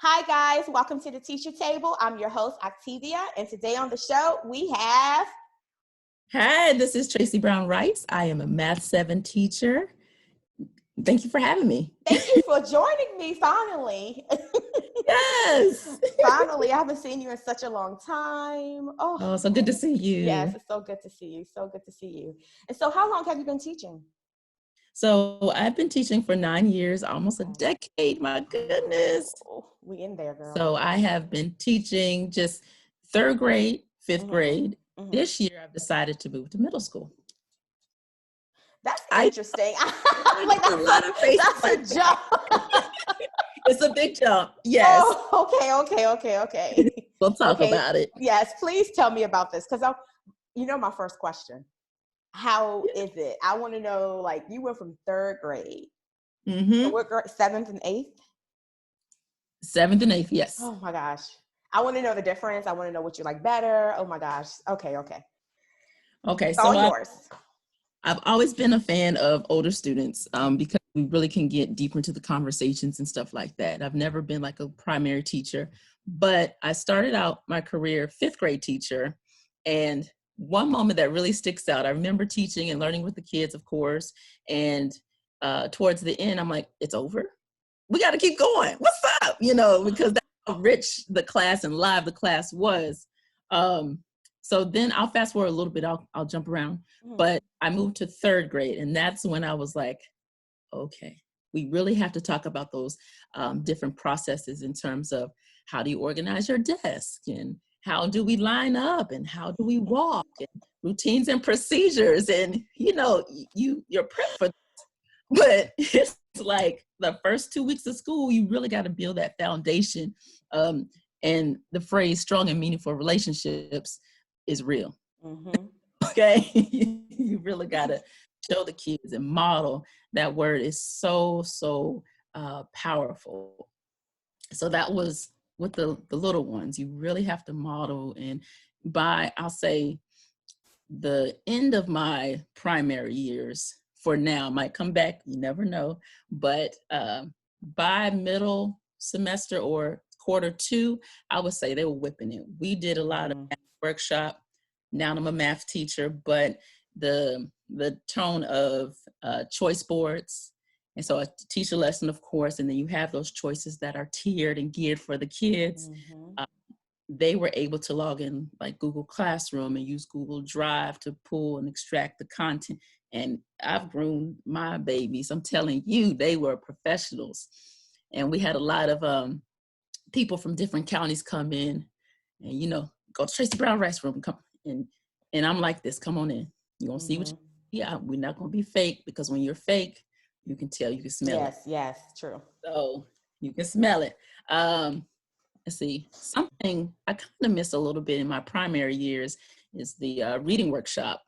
Hi guys, welcome to the Teacher Table. I'm your host, Octavia, and today on the show we have... Hi, this is Tracey Rice. I am a Math 7 teacher. Thank you for having me. Thank you for joining me, finally. Yes. Finally, I haven't seen you in such a long time. Oh, so good to see you. Yes, it's so good to see you. So good to see you. And so how long have you been teaching? So I've been teaching for 9 years, almost a decade, my goodness. Oh, we in there, girl. So I have been teaching just 3rd grade, 5th grade. This year I've decided to move to middle school. That's interesting. Like that's a jump. It's a big jump. Yes. Oh, okay. We'll talk about it. Yes, please tell me about this because my first question. How is it? I want to know, like, you went from 3rd grade. So what grade? 7th and 8th? 7th and 8th, yes. Oh my gosh. I want to know the difference. I want to know what you like better. Oh my gosh. Okay. Okay, it's all yours. I've always been a fan of older students because we really can get deeper into the conversations and stuff like that. I've never been like a primary teacher, but I started out my career 5th grade teacher, and one moment that really sticks out, I remember teaching and learning with the kids, of course, and towards the end, I'm like, it's over? We got to keep going. What's up? Because that's how rich the class and live the class was. So then I'll fast forward a little bit, I'll jump around, but I moved to 3rd grade, and that's when I was like, okay, we really have to talk about those different processes in terms of how do you organize your desk, and how do we line up, and how do we walk, and routines and procedures, and you're prepped for this. But it's like the first 2 weeks of school, you really got to build that foundation, and the phrase strong and meaningful relationships is real. Okay. You really got to show the kids and model. That word is so powerful. So that was with the little ones. You really have to model. And by, I'll say, the end of my primary years, for now, might come back, you never know, but by middle semester or quarter 2, I would say they were whipping it. We did a lot of math workshop. Now I'm a math teacher, but the tone of choice boards. And so I teach a lesson, of course, and then you have those choices that are tiered and geared for the kids. They were able to log in like Google Classroom and use Google Drive to pull and extract the content. And I've groomed my babies. I'm telling you, they were professionals. And we had a lot of people from different counties come in and, go to Tracey Rice room, come. And I'm like this, come on in. You're going to see what we're not going to be fake, because when you're fake, you can tell, you can smell it. Yes, true. So you can smell it. Let's see, something I kind of missed a little bit in my primary years is the reading workshop,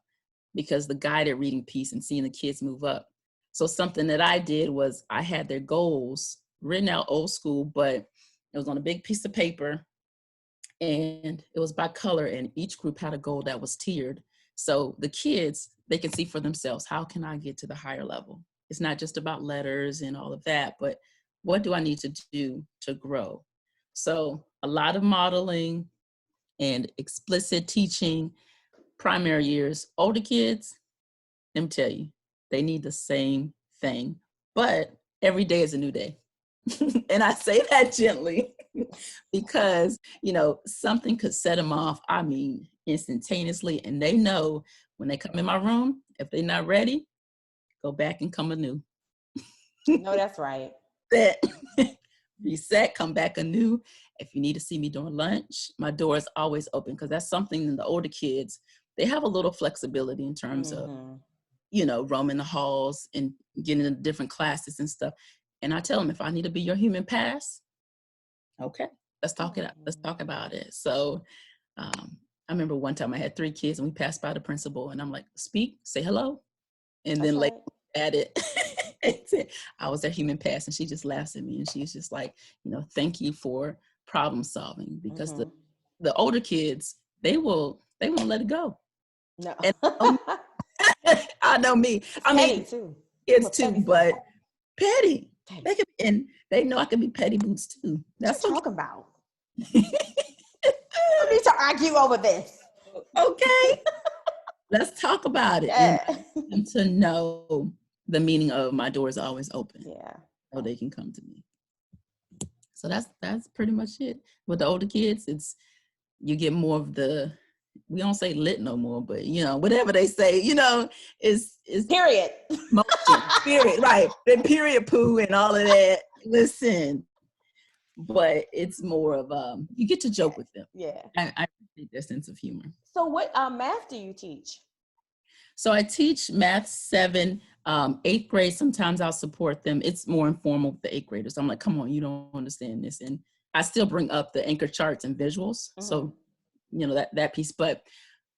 because the guided reading piece and seeing the kids move up. So something that I did was I had their goals written out old school, but it was on a big piece of paper, and it was by color, and each group had a goal that was tiered. So the kids, they can see for themselves, how can I get to the higher level? It's not just about letters and all of that, but what do I need to do to grow? So a lot of modeling and explicit teaching. Primary years, older kids, let me tell you, they need the same thing, but every day is a new day. And I say that gently because, something could set them off, instantaneously. And they know when they come in my room, if they're not ready, go back and come anew. No, that's right. Reset, come back anew. If you need to see me during lunch, my door is always open, because that's something in the older kids, they have a little flexibility in terms of, roaming the halls and getting into different classes and stuff. And I tell them, if I need to be your human pass, okay, let's talk it out. Let's talk about it. So I remember one time I had 3 kids and we passed by the principal, and I'm like, speak, say hello. And then later at it, I was their human pass, and she just laughs at me, and she's just like, thank you for problem solving, because the older kids, they won't let it go. No. And I know me. Petty too. Kids too, but petty. They can, and they know I can be petty boots too. That's what you're talking about. We need to argue over this. Okay. Let's talk about it. Yeah. And them to know the meaning of my door is always open. Yeah. So they can come to me. So that's pretty much it. With the older kids, you get more of the, we don't say lit no more, but whatever they say, is period. Motion, period, right. The period poo and all of that. Listen. But it's more of you get to joke with them. Yeah. I appreciate their sense of humor. So what math do you teach? So I teach math 7, 8th grade. Sometimes I'll support them. It's more informal with the 8th graders. I'm like, come on, you don't understand this. And I still bring up the anchor charts and visuals. Mm-hmm. So, that piece. But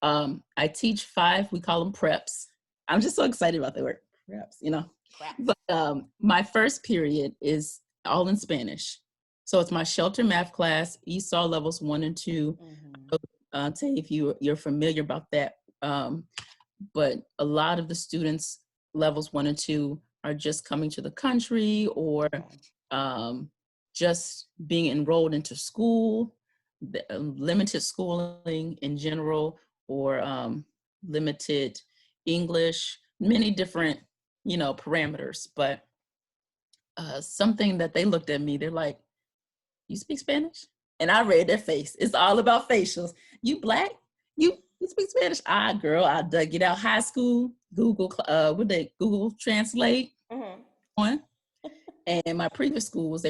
I teach 5, we call them preps. I'm just so excited about the word preps, But my first period is all in Spanish. So it's my shelter math class, ESOL levels 1 and 2. Mm-hmm. Tell you if you're familiar about that. But a lot of the students, levels 1 and 2, are just coming to the country or just being enrolled into school, limited schooling in general, or limited English, many different, parameters. But something that they looked at me, they're like, you speak Spanish? And I read their face. It's all about facials. You Black? You speak Spanish? Girl, I dug it out. High school, Google Translate on. And my previous schools,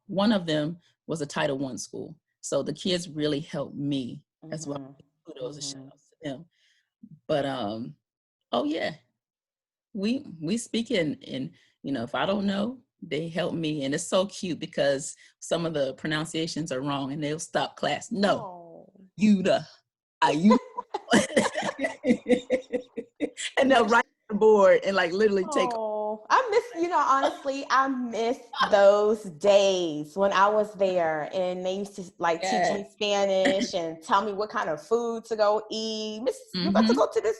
one of them was a Title I school. So the kids really helped me as well. Kudos and shout outs to them. But we speak in if I don't know, they help me. And it's so cute because some of the pronunciations are wrong and they'll stop class. No, you. And they'll write on the board and literally take. I miss, honestly, I miss those days when I was there and they used to teach me Spanish and tell me what kind of food to go eat. Miss, you're about to go to this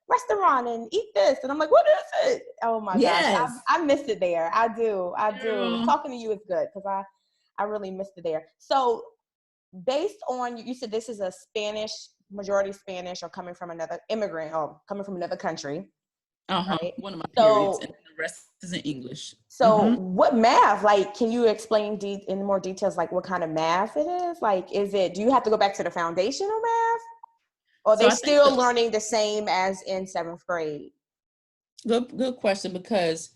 restaurant and eat this. And I'm like, what is it? Oh my gosh. I miss it there. I do. Talking to you is good because I really missed it there. So based on, you said this is a majority Spanish or coming from another immigrant or coming from another country. Right? One of my periods, and the rest is in English. So what math, can you explain in more details, what kind of math it is? Do you have to go back to the foundational math? Or are they still learning the same as in 7th grade? Good question, because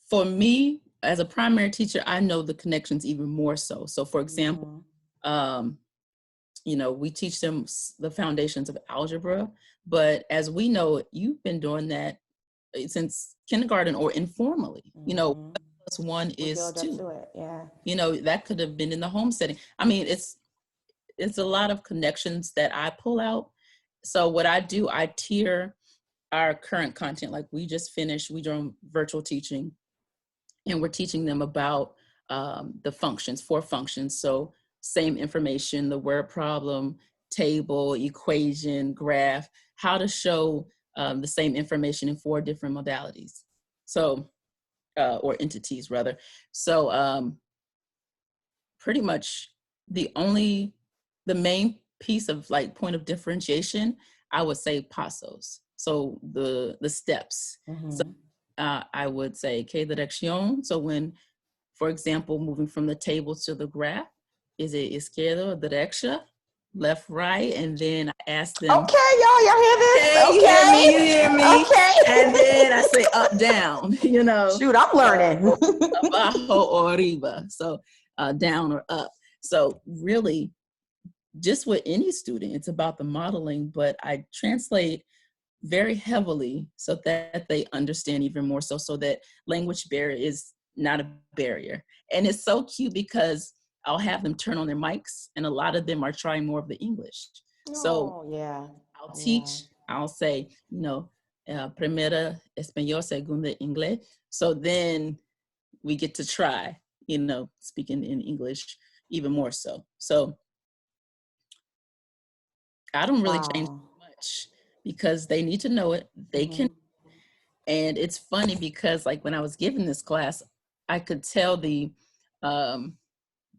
for me, as a primary teacher, I know the connections even more so. So for example, we teach them the foundations of algebra, but as we know, you've been doing that since kindergarten or informally, +1 is 2. That could have been in the home setting. I mean, it's a lot of connections that I pull out. So what I do, I tier our current content. We just finished, we doing virtual teaching, and we're teaching them about the functions, 4 functions. So same information, the word problem, table, equation, graph, how to show the same information in 4 different modalities. So, or entities rather. So pretty much the main piece of point of differentiation, I would say pasos. So the steps. So I would say que dirección. So when, for example, moving from the table to the graph, is it izquierda or derecha, left, right? And then I ask them, okay, y'all hear this? Okay, you hear me. Okay. And then I say up, down, Shoot, I'm learning. Abajo or arriba. So down or up. So really, just with any student, it's about the modeling, but I translate very heavily so that they understand even more so that language barrier is not a barrier. And it's so cute because I'll have them turn on their mics and a lot of them are trying more of the English. So I'll teach, I'll say, primera español, segunda inglés. So then we get to try, speaking in English even more so. So I don't really change much because they need to know it. They can. And it's funny because when I was giving this class, I could tell that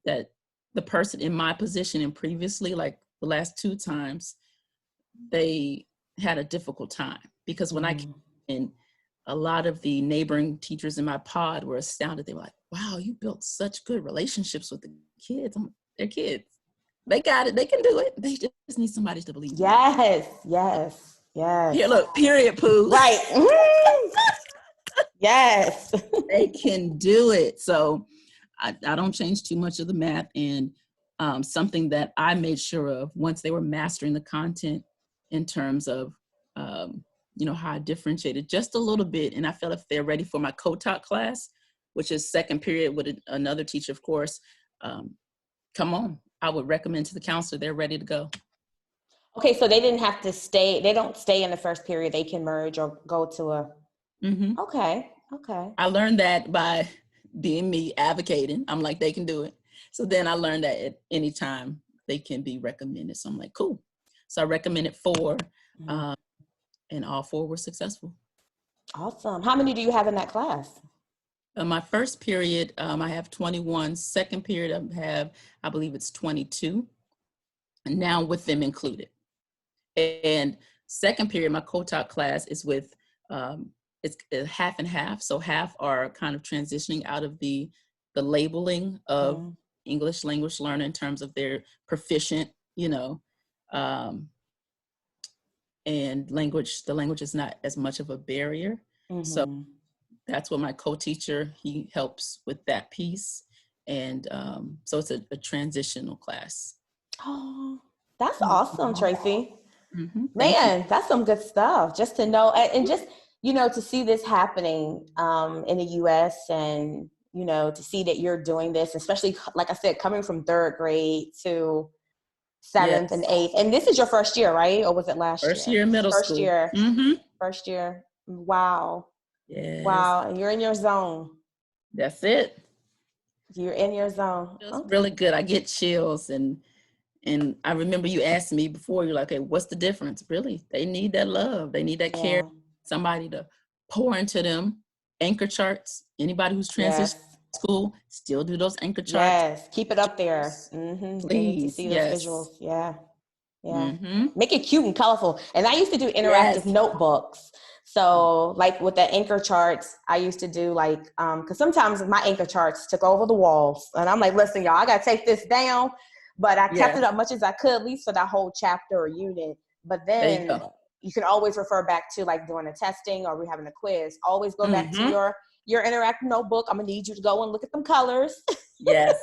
the person in my position and previously, like the last 2 times, they had a difficult time, because when I came in, a lot of the neighboring teachers in my pod were astounded. They were like, wow, you built such good relationships with the kids. They're kids. They got it. They can do it. They just need somebody to believe in them. Yes. Here, look, period, Pooh. Right. Yes. They can do it. So I don't change too much of the math. And something that I made sure of once they were mastering the content in terms of, how I differentiated just a little bit. And I felt if they're ready for my co-taught class, which is second period with another teacher, of course, come on. I would recommend to the counselor, they're ready to go. Okay, so they didn't have to stay. They don't stay in the first period. They can merge or go to a. Mm-hmm. Okay. I learned that by being me advocating. I'm like, they can do it. So then I learned that at any time they can be recommended. So I'm like, cool. So I recommended 4, and all 4 were successful. Awesome. How many do you have in that class? My first period, I have 21. Second period, I believe it's 22. And now with them included. And second period, my co-taught class is with, it's half and half. So half are kind of transitioning out of the labeling of English language learner in terms of their proficient, and the language is not as much of a barrier. So that's what my co-teacher, he helps with that piece. And so it's a transitional class. Oh, that's awesome, Tracey. Man, that's some good stuff. Just to know, and just, to see this happening in the US, and, to see that you're doing this, especially, like I said, coming from 3rd grade to 7th and 8th. And this is your first year, right? Or was it last year? First year in middle school. First year. Wow. Yes. Wow. And you're in your zone. That's it. You're in your zone. It's really good. I get chills. And I remember you asked me before, you're like, okay, what's the difference? Really, they need that love. They need that care. Somebody to pour into them. Anchor charts. Anybody who's transitioned to school, still do those anchor charts. Yes, keep it up there. Please, they need to see those visuals. Yeah. Make it cute and colorful. And I used to do interactive notebooks. So like with the anchor charts, I used to do like, because sometimes my anchor charts took over the walls. And I'm like, listen, y'all, I got to take this down. But I kept it up much as I could, at least for that whole chapter or unit. But then you can always refer back to like doing a testing or we're having a quiz. Always go back to your interactive notebook. I'm going to need you to go and look at them colors. Yes.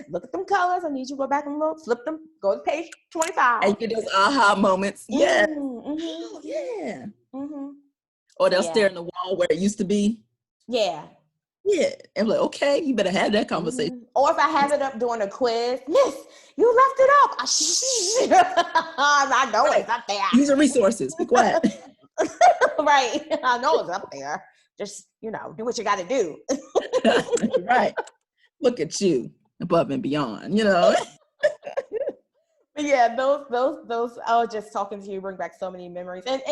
Look at them colors. I need you to go back and look, flip them, go to page 25. And get those aha moments. Yeah. Or they'll stare in the wall where it used to be. Yeah. And like, okay, you better have that conversation. Or if I have it up doing a quiz, Miss, you left it up. I know it's up there. Use your resources. Be quiet. Right. I know it's up there. Just, do what you got to do. Right. Look at you, above and beyond, Yeah, those, I was just talking to you, bring back so many memories. And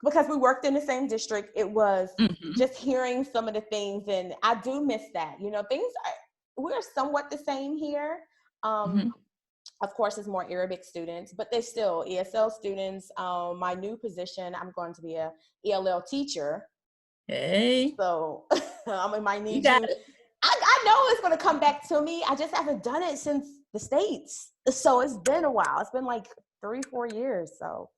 because we worked in the same district, it was just hearing some of the things, and I do miss that. We're somewhat the same here. Of course, it's more Arabic students, but there's still ESL students. My new position, I'm going to be a ELL teacher. Hey. So I might need you. I know it's going to come back to me. I just haven't done it since the States. So it's been a while. It's been like 3-4 years. So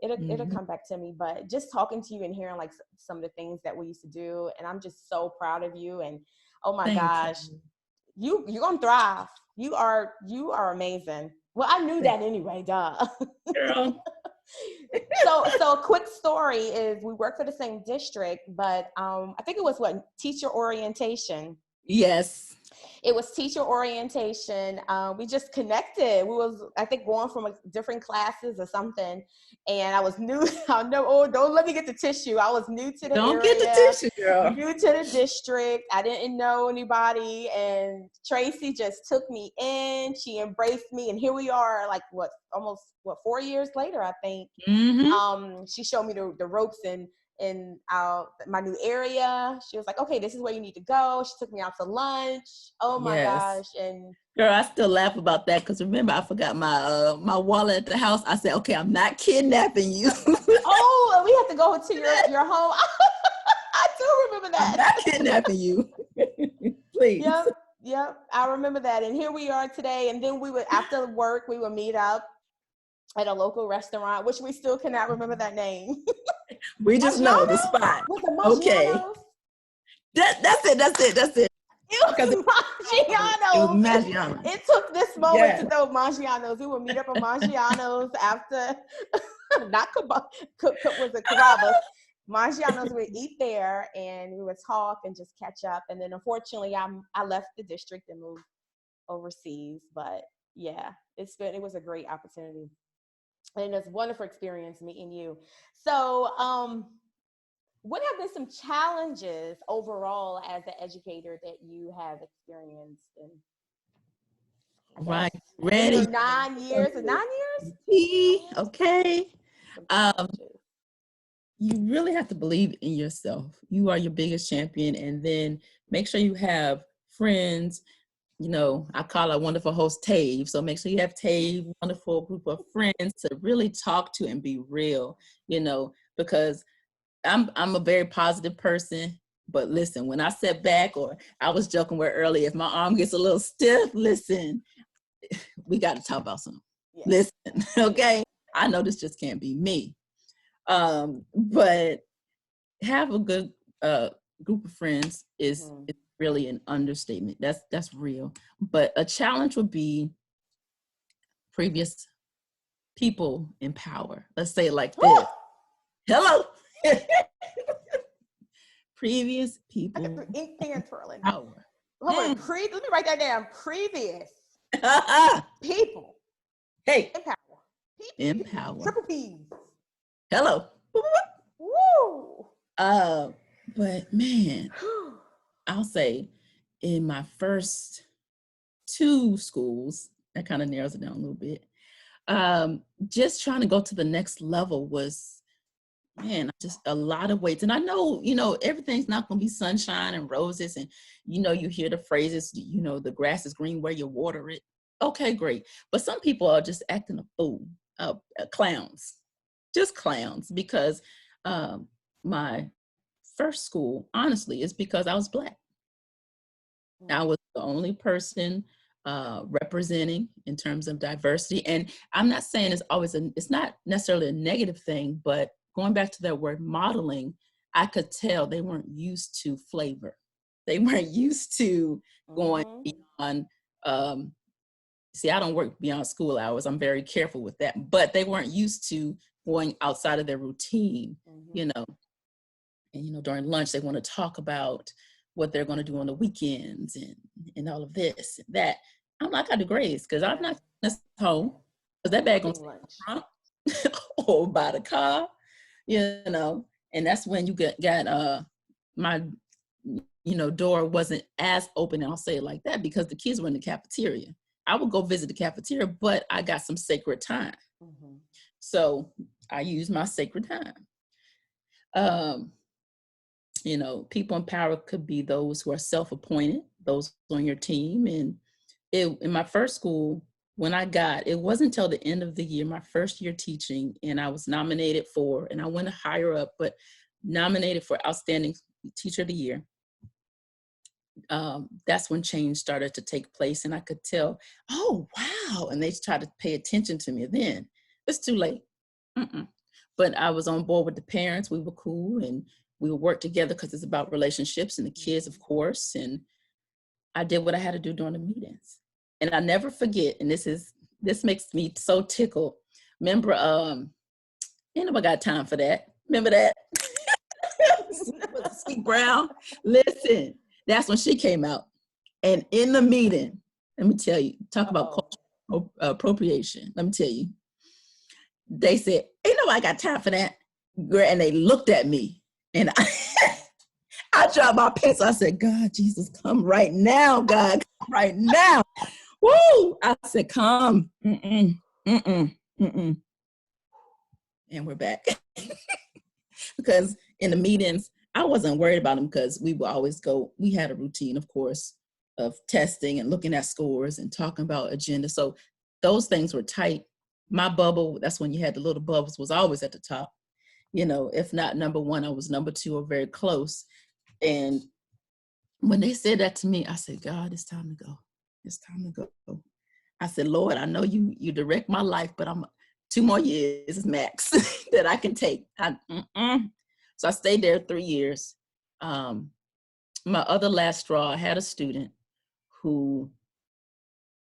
it'll come back to me. But just talking to you and hearing like some of the things that we used to do, and I'm just so proud of you. And oh my gosh, you're gonna thrive. You are amazing. Well, I knew that anyway, duh. Girl. So a quick story is we work for the same district, but I think it was teacher orientation. Yes. It was teacher orientation. We just connected. We was, I think, going from different classes or something. And I was new. Don't let me get the tissue. I was new to the area. Don't get the tissue, girl. New to the district. I didn't know anybody. And Tracey just took me in. She embraced me. And here we are, like, almost 4 years later, I think. She showed me the ropes and my new area. She was like, okay, this is where you need to go. She took me out to lunch. Oh my gosh. And girl, I still laugh about that because remember, I forgot my my wallet at the house. I said, okay, I'm not kidnapping you. Oh, and we had to go to your home. I do remember that. I'm not kidnapping you. Please. Yep. I remember that. And here we are today. And then after work, we would meet up at a local restaurant, which we still cannot remember that name. We just know the spot. Was it Okay. That's it. It was Maggiano's. It took this moment to know Maggiano's. We would meet up at Maggiano's after, not Carrabba's. Maggiano's, we'd eat there and we would talk and just catch up. And then unfortunately, I left the district and moved overseas. But yeah, it was a great opportunity. And it's a wonderful experience meeting you. So, what have been some challenges overall as an educator that you have experienced? Right, ready. 9 years. Okay. You really have to believe in yourself. You are your biggest champion, and then make sure you have friends. You know, I call our wonderful host Tave. So make sure you have Tave, wonderful group of friends to really talk to and be real, you know, because I'm a very positive person. But listen, when I sit back, or I was joking with earlier, if my arm gets a little stiff, listen, we got to talk about something. Yeah. Listen, okay? I know this just can't be me. But have a good group of friends is really an understatement. That's real. But a challenge would be previous people in power. Let's say it like this. Hello. Previous people in power. Let me write that down. Previous people. Hey. In power. In power. Triple P's. Hello. Woo. But man, I'll say in my first 2 schools, that kind of narrows it down a little bit. Just trying to go to the next level was, man, just a lot of weights. And I know, you know, everything's not going to be sunshine and roses. And, you know, you hear the phrases, you know, the grass is green where you water it. Okay, great. But some people are just acting a fool, clowns, just clowns. Because my first school, honestly, is because I was Black. I was the only person representing in terms of diversity. And I'm not saying it's not necessarily a negative thing, but going back to that word modeling, I could tell they weren't used to flavor. They weren't used to going beyond, see, I don't work beyond school hours. I'm very careful with that, but they weren't used to going outside of their routine, you know. And, you know, during lunch, they want to talk about what they're going to do on the weekends and all of this and that. I'm like, I do grades because I'm not home because that bag going to front or by the car, you know. And that's when you got my, you know, door wasn't as open, I'll say it like that, because the kids were in the cafeteria. I would go visit the cafeteria, but I got some sacred time. So I used my sacred time. You know, people in power could be those who are self-appointed, those on your team. And in my first school, when it wasn't until the end of the year, my first year teaching, and I was nominated for, and I went higher up, but nominated for Outstanding Teacher of the Year. That's when change started to take place, and I could tell, oh, wow. And they tried to pay attention to me then. It's too late. But I was on board with the parents. We were cool, and we would work together because it's about relationships and the kids, of course. And I did what I had to do during the meetings. And I never forget, and this makes me so tickled. Remember, ain't nobody got time for that. Remember that? Sweet Brown. Listen, that's when she came out. And in the meeting, let me tell you, talk about cultural appropriation. Let me tell you. They said, ain't nobody got time for that. And they looked at me. And I dropped my pencil. I said, God, Jesus, come right now, God, come right now. Woo! I said, come. And we're back. Because in the meetings, I wasn't worried about them because we would always go, we had a routine, of course, of testing and looking at scores and talking about agenda. So those things were tight. My bubble, that's when you had the little bubbles, was always at the top. You know, if not number one, I was number two or very close. And when they said that to me, I said, God, it's time to go. It's time to go. I said, Lord, I know you direct my life, but I'm 2 more years is max that I can take. So I stayed there 3 years. My other last straw, I had a student who,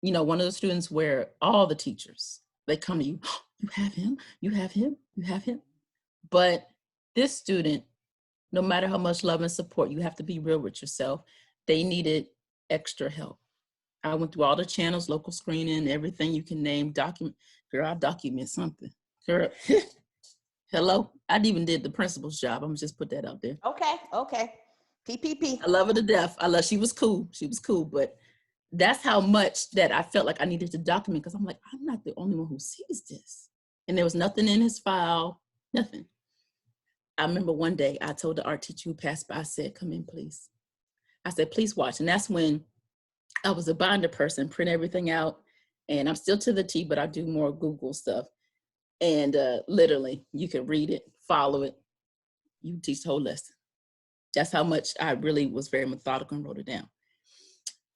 you know, one of the students where all the teachers, they come to you, oh, you have him, you have him, you have him. But this student, no matter how much love and support, you have to be real with yourself. They needed extra help. I went through all the channels, local screening, everything you can name, document. Girl, I document something. Girl, hello. I even did the principal's job. I'm gonna just put that out there. Okay. PPP. I love her to death. She was cool. She was cool, but that's how much that I felt like I needed to document, because I'm like, I'm not the only one who sees this. And there was nothing in his file, nothing. I remember one day I told the art teacher who passed by, I said, come in, please. I said, please watch. And that's when I was a binder person, print everything out. And I'm still to the T, but I do more Google stuff. And literally, you can read it, follow it. You teach the whole lesson. That's how much I really was very methodical and wrote it down.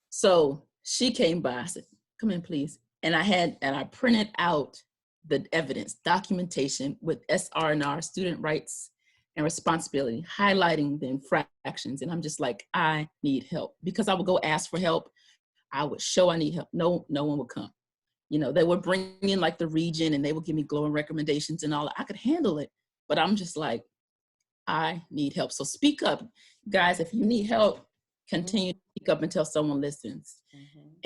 So she came by, I said, come in, please. And I printed out the evidence, documentation with SR&R, student rights and responsibility, highlighting the infractions. And I'm just like, I need help, because I would go ask for help. I would show I need help. No one would come. You know, they would bring in like the region and they would give me glowing recommendations and all that. I could handle it, but I'm just like, I need help. So speak up, guys. If you need help, continue to speak up until someone listens.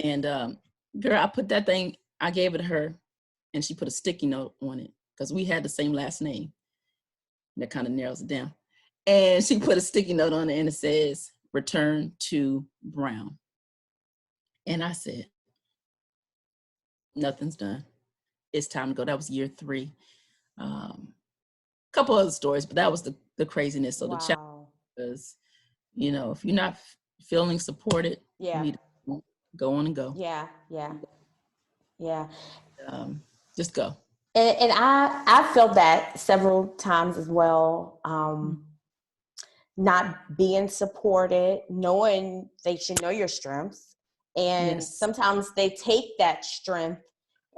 And girl, I put that thing, I gave it to her, and she put a sticky note on it because we had the same last name. That kind of narrows it down. And she put a sticky note on it and it says, return to Brown. And I said, nothing's done. It's time to go. That was year 3. Couple other stories, but that was the craziness. So the challenge was, you know, if you're not feeling supported, you need to go on and go. Yeah. Just go. And I felt that several times as well. Not being supported, knowing they should know your strengths. And sometimes they take that strength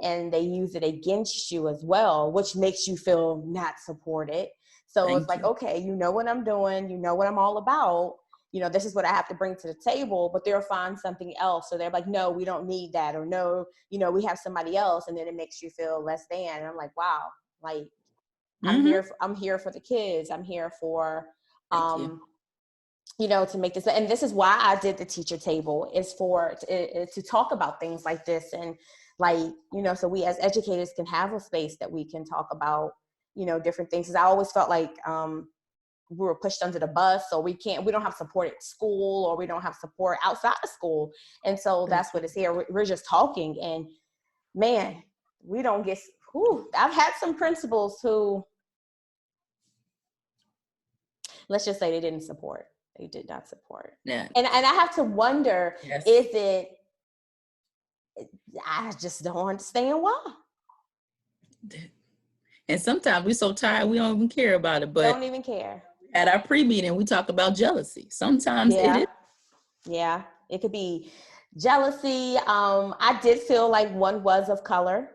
and they use it against you as well, which makes you feel not supported. So it's like, okay, you know what I'm doing, you know what I'm all about, you know, this is what I have to bring to the table, but they'll find something else. So they're like, no, we don't need that, or no, you know, we have somebody else. And then it makes you feel less than. And I'm like, wow, like I'm here for the kids. I'm here for, you know, to make this, and this is why I did the teacher table, is for to talk about things like this. And like, you know, so we as educators can have a space that we can talk about, you know, different things. Because I always felt like we were pushed under the bus, so we don't have support at school, or we don't have support outside of school. And so that's what it's here. We're just talking, and man, we don't get, I've had some principals who, let's just say, they did not support. Yeah. And I have to wonder, is it, I just don't understand why. And sometimes we're so tired, we don't even care about it. But don't even care. At our pre-meeting, we talk about jealousy. Sometimes it is. Yeah, it could be jealousy. I did feel like one was of color.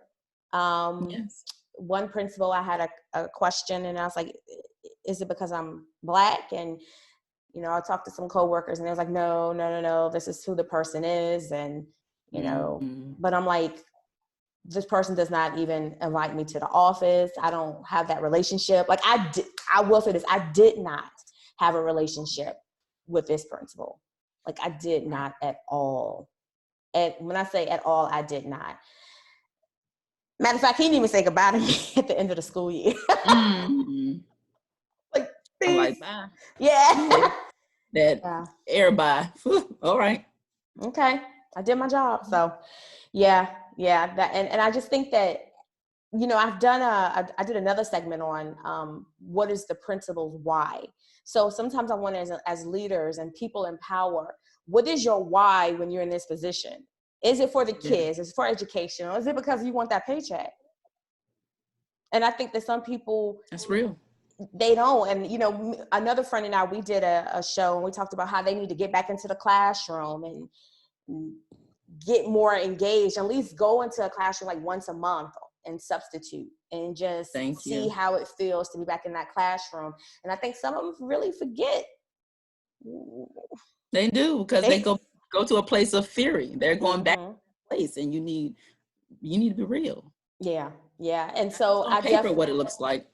One principal, I had a question, and I was like, is it because I'm Black? And you know, I talked to some coworkers, and they was like, no, this is who the person is. And, you know, but I'm like, this person does not even invite me to the office. I don't have that relationship. Like I will say this, I did not have a relationship with this principal. Like I did not at all. And when I say at all, I did not. Matter of fact, he didn't even say goodbye to me at the end of the school year. Like, I'm like, bye. Yeah. Everybody. All right. Okay. I did my job. So yeah. That, and I just think that I did another segment on what is the principal's why. So sometimes I wonder, as leaders and people in power, what is your why when you're in this position? Is it for the kids? Is it for education? Or is it because you want that paycheck? And I think that some people, that's real. They don't. And, another friend and I, we did a show and we talked about how they need to get back into the classroom and get more engaged, at least go into a classroom like once a month and substitute and just see how it feels to be back in that classroom. And I think some of them really forget. They do, because they go to a place of fury. They're going back to a place, and you need to be real. Yeah. And so on paper what it looks like.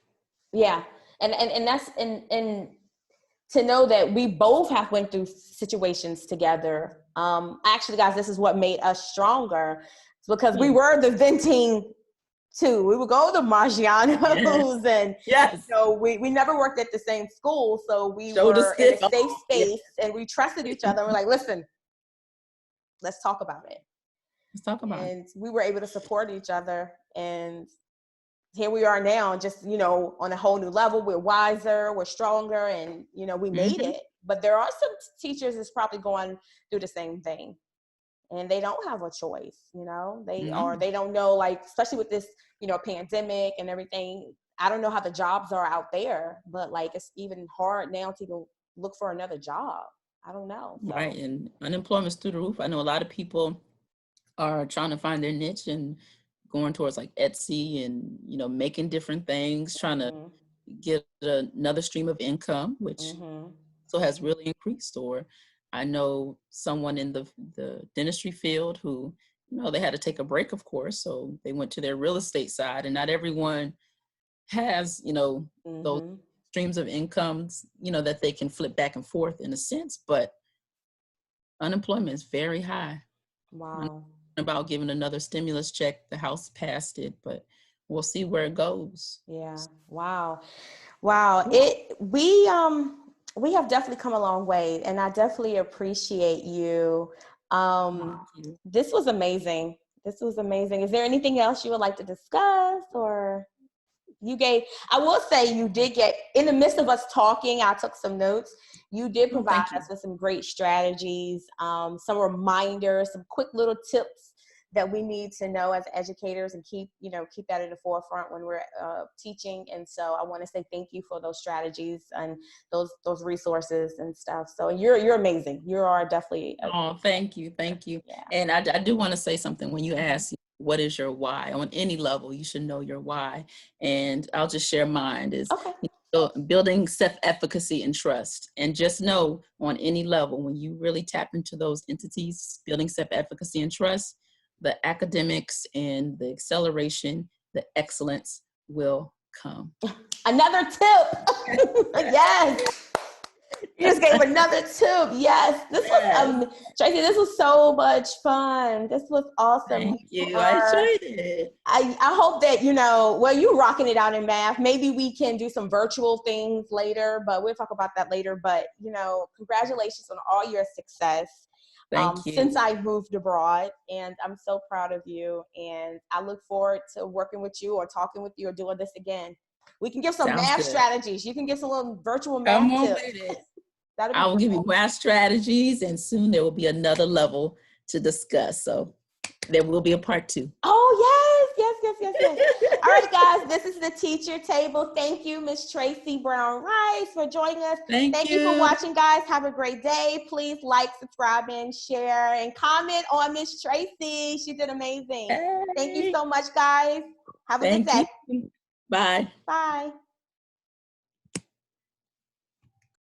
Yeah. And that's and to know that we both have went through situations together. Actually, guys, this is what made us stronger, because we were the venting too. We would go to Margiano's and we never worked at the same school. So we were in a safe space and we trusted each other. We're like, listen, let's talk about it. And we were able to support each other. And here we are now, just, on a whole new level. We're wiser, we're stronger, and, we made it. But there are some teachers that's probably going through the same thing. And they don't have a choice, they don't know, like, especially with this, pandemic and everything. I don't know how the jobs are out there, but like, it's even hard now to even look for another job. I don't know. So. Right. And unemployment's through the roof. I know a lot of people are trying to find their niche and going towards like Etsy and, making different things, trying to get another stream of income, which so has really increased. Or I know someone in the dentistry field who, they had to take a break, of course. So they went to their real estate side, and not everyone has, those streams of incomes, that they can flip back and forth in a sense, but unemployment is very high. Wow. About giving another stimulus check. The House passed it, but we'll see where it goes. Yeah. Wow. We have definitely come a long way, and I definitely appreciate you. This was amazing. Is there anything else you would like to discuss, or I will say you did get, in the midst of us talking, I took some notes. You did provide us with some great strategies, some reminders, some quick little tips that we need to know as educators, and keep that in the forefront when we're teaching. And so I want to say thank you for those strategies and those resources and stuff. So you're amazing. You are definitely. Thank you. Yeah. And I do want to say something. When you ask, what is your why? On any level, you should know your why. And I'll just share mine is building self-efficacy and trust. And just know, on any level, when you really tap into those entities, building self-efficacy and trust, the academics and the acceleration, the excellence will come. Another tip. Yes. You just gave another tip. Yes. This was Tracey, this was so much fun. This was awesome. Thank you. I enjoyed it. I hope that, you're rocking it out in math. Maybe we can do some virtual things later, but we'll talk about that later. But, congratulations on all your success. Thank you. Since I moved abroad, and I'm so proud of you, and I look forward to working with you or talking with you or doing this again. We can give some math strategies. You can give some little virtual math tips. I will give you math strategies, and soon there will be another level to discuss. So there will be a part 2. Oh, yes. All right, guys, this is the Teacher Table. Thank you, Miss Tracey Brown Rice, for joining us. Thank you for watching, guys. Have a great day. Please like, subscribe, and share, and comment on Miss Tracey. She did amazing. Thank you so much, guys. Have a good day. Bye. Bye.